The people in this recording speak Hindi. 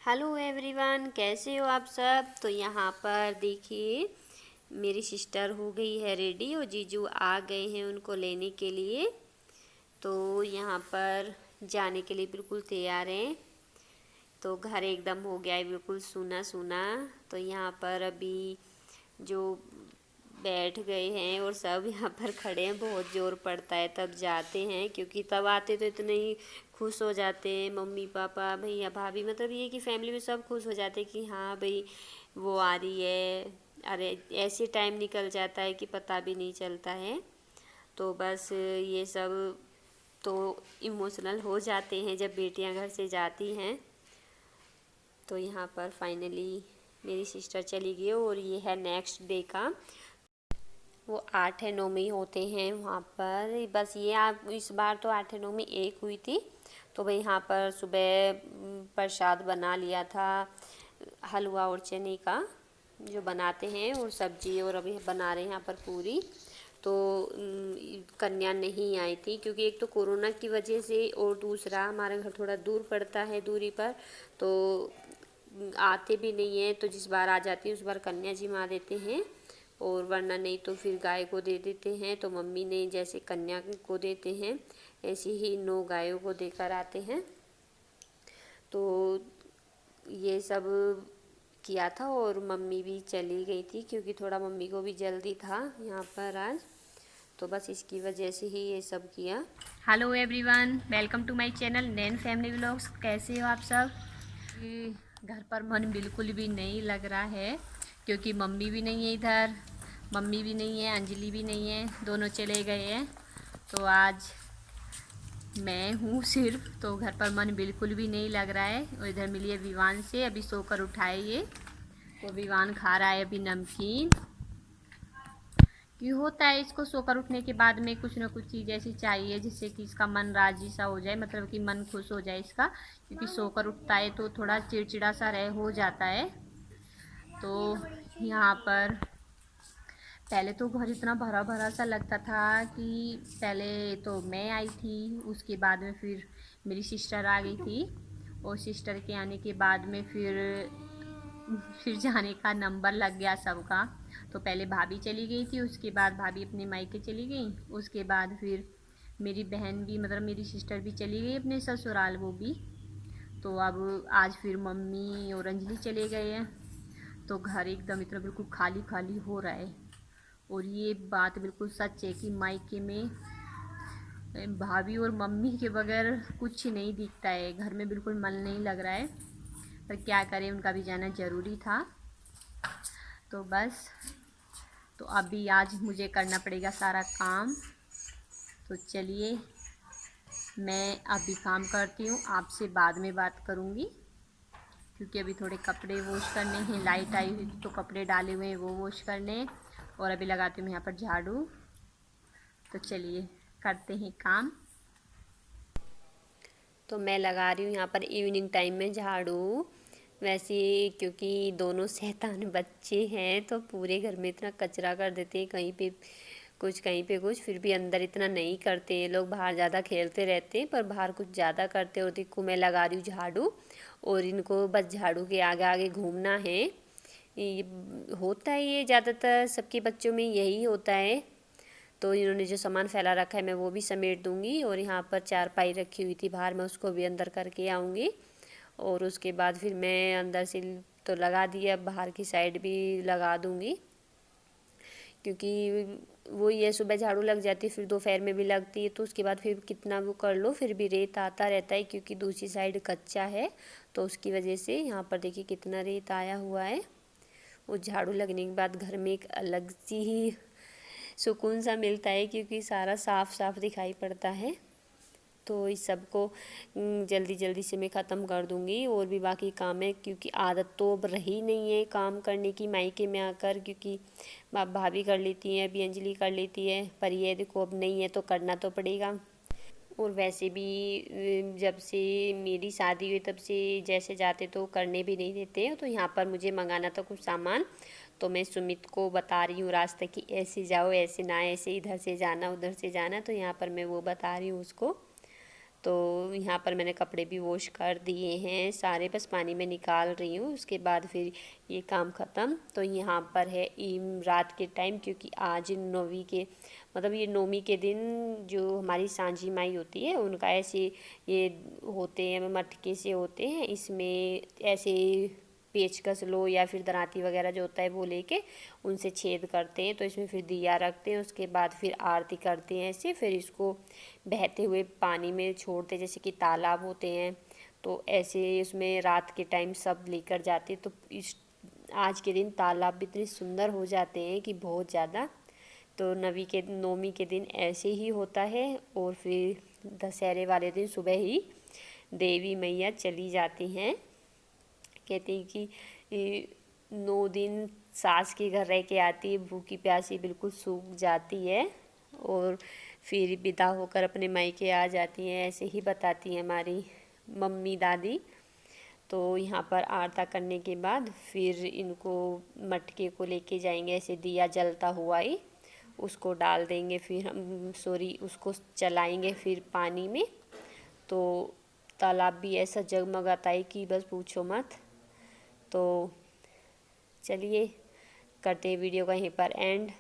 हेलो एवरीवन, कैसे हो आप सब। तो यहाँ पर देखिए मेरी सिस्टर हो गई है रेडी और जीजू आ गए हैं उनको लेने के लिए। तो यहाँ पर जाने के लिए बिल्कुल तैयार हैं। तो घर एकदम हो गया है बिल्कुल सूना सूना। तो यहाँ पर अभी जो बैठ गए हैं और सब यहाँ पर खड़े हैं। बहुत ज़ोर पड़ता है तब जाते हैं, क्योंकि तब आते तो इतने ही खुश हो जाते हैं मम्मी पापा भैया भाभी, मतलब ये कि फैमिली में सब खुश हो जाते हैं कि हाँ भाई वो आ रही है। अरे ऐसे टाइम निकल जाता है कि पता भी नहीं चलता है। तो बस ये सब तो इमोशनल हो जाते हैं जब बेटियां घर से जाती हैं। तो यहाँ पर फाइनली मेरी सिस्टर चली गई और ये है नेक्स्ट डे का। वो 8 है 9 में ही होते हैं वहाँ पर। बस ये आप इस बार तो 8 है 9 में एक हुई थी। तो भाई यहाँ पर सुबह प्रसाद बना लिया था, हलवा और चने का जो बनाते हैं, और सब्जी, और अभी बना रहे हैं यहाँ पर पूरी। तो कन्या नहीं आई थी क्योंकि एक तो कोरोना की वजह से और दूसरा हमारा घर थोड़ा दूर पड़ता है दूरी पर, तो आते भी नहीं है। तो जिस बार आ जाती है उस बार कन्या जी माँ देते हैं, और वरना नहीं तो फिर गाय को दे देते हैं। तो मम्मी ने जैसे कन्या को देते हैं ऐसे ही 9 गायों को देकर आते हैं। तो ये सब किया था और मम्मी भी चली गई थी क्योंकि थोड़ा मम्मी को भी जल्दी था यहाँ पर आज। तो बस इसकी वजह से ही ये सब किया। Hello everyone, welcome to my channel Nain family vlogs. कैसे हो आप सब। घर पर मन बिल्कुल भी नहीं लग रहा है क्योंकि मम्मी भी नहीं है इधर, मम्मी भी नहीं है, अंजलि भी नहीं है, दोनों चले गए हैं। तो आज मैं हूँ सिर्फ, तो घर पर मन बिल्कुल भी नहीं लग रहा है। और इधर मिली है विवान से, अभी सोकर उठाए ये। तो विवान खा रहा है अभी नमकीन। कि होता है इसको सोकर उठने के बाद में कुछ ना कुछ चीज़ ऐसी चाहिए जिससे कि इसका मन राजी सा हो जाए, मतलब कि मन खुश हो जाए इसका। क्योंकि सोकर उठता है तो थोड़ा चिड़चिड़ा सा रह हो जाता है। तो यहाँ पर पहले तो घर इतना भरा भरा सा लगता था कि पहले तो मैं आई थी, उसके बाद में फिर मेरी सिस्टर आ गई थी, और सिस्टर के आने के बाद में फिर जाने का नंबर लग गया सबका। तो पहले भाभी चली गई थी, उसके बाद भाभी अपने मायके चली गई, उसके बाद फिर मेरी बहन भी, मतलब मेरी सिस्टर भी चली गई अपने ससुराल, वो भी। तो अब आज फिर मम्मी और अंजलि चले गए हैं। तो घर एकदम इतना बिल्कुल खाली खाली हो रहा है। और ये बात बिल्कुल सच है कि मायके में भाभी और मम्मी के बगैर कुछ नहीं दिखता है, घर में बिल्कुल मन नहीं लग रहा है। पर क्या करें, उनका भी जाना ज़रूरी था। तो बस, तो अभी आज मुझे करना पड़ेगा सारा काम। तो चलिए मैं अभी काम करती हूँ, आपसे बाद में बात करूँगी, क्योंकि अभी थोड़े कपड़े वॉश करने हैं। लाइट आई हुई तो कपड़े डाले हुए हैं वो वॉश करने, और अभी लगाती हूँ यहाँ पर झाड़ू। तो चलिए करते हैं काम। तो मैं लगा रही हूँ यहाँ पर इवनिंग टाइम में झाड़ू। वैसे क्योंकि दोनों शैतान बच्चे हैं तो पूरे घर में इतना कचरा कर देते हैं, कहीं पे कुछ कहीं पे कुछ। फिर भी अंदर इतना नहीं करते हैं लोग, बाहर ज़्यादा खेलते रहते हैं, पर बाहर कुछ ज़्यादा करते। और देखो मैं लगा रही हूँ झाड़ू, और इनको बस झाड़ू के आगे आगे घूमना है। ये होता है, ये ज़्यादातर सबके बच्चों में यही होता है। तो इन्होंने जो सामान फैला रखा है मैं वो भी समेट दूंगी, और यहाँ पर चारपाई रखी हुई थी बाहर, मैं उसको भी अंदर करके आऊँगी। और उसके बाद फिर मैं अंदर से तो लगा दिया, अब बाहर की साइड भी लगा दूंगी, क्योंकि वो ये सुबह झाड़ू लग जाती है फिर दोपहर में भी लगती है, तो उसके बाद फिर कितना वो कर लो फिर भी रेत आता रहता है, क्योंकि दूसरी साइड कच्चा है। तो उसकी वजह से यहाँ पर देखिए कितना रेत आया हुआ है। वो झाड़ू लगने के बाद घर में एक अलग सी ही सुकून सा मिलता है, क्योंकि सारा साफ साफ दिखाई पड़ता है। तो इस सब को जल्दी जल्दी से मैं ख़त्म कर दूंगी, और भी बाकी काम है, क्योंकि आदत तो अब रही नहीं है काम करने की मायके में आकर, क्योंकि भाभी कर लेती हैं, अभी अंजलि कर लेती है, पर ये देखो अब नहीं है तो करना तो पड़ेगा। और वैसे भी जब से मेरी शादी हुई तब से जैसे जाते तो करने भी नहीं देते। तो यहाँ पर मुझे मंगाना था कुछ सामान, तो मैं सुमित को बता रही हूँ रास्ता कि ऐसे जाओ, ऐसे ना, ऐसे इधर से जाना उधर से जाना। तो यहाँ पर मैं वो बता रही हूँ उसको। तो यहाँ पर मैंने कपड़े भी वॉश कर दिए हैं सारे, बस पानी में निकाल रही हूँ, उसके बाद फिर ये काम ख़त्म। तो यहाँ पर है रात के टाइम, क्योंकि आज नौवीं के मतलब ये नौमी के दिन जो हमारी सांझी माई होती है उनका ऐसे ये होते हैं, मटके से होते हैं, इसमें ऐसे पेचकस लो या फिर दराती वगैरह जो होता है वो लेके उनसे छेद करते हैं। तो इसमें फिर दिया रखते हैं, उसके बाद फिर आरती करते हैं ऐसे, फिर इसको बहते हुए पानी में छोड़ते हैं, जैसे कि तालाब होते हैं तो ऐसे उसमें रात के टाइम सब लेकर जाते हैं। तो इस आज के दिन तालाब भी इतने सुंदर हो जाते हैं कि बहुत ज़्यादा। तो नौमी के दिन ऐसे ही होता है। और फिर दशहरे वाले दिन सुबह ही देवी मैया चली जाती हैं। कहते हैं कि 9 दिन सास के घर रह के आती है, भूखी प्यासी बिल्कुल सूख जाती है और फिर विदा होकर अपने मायके आ जाती हैं, ऐसे ही बताती हैं हमारी मम्मी दादी। तो यहाँ पर आरता करने के बाद फिर इनको मटके को लेके जाएंगे, ऐसे दिया जलता हुआ ही उसको डाल देंगे, फिर हम उसको चलाएंगे फिर पानी में। तो तालाब भी ऐसा जगमगाता है कि बस पूछो मत। तो चलिए करते हैं वीडियो का यहीं पर एंड।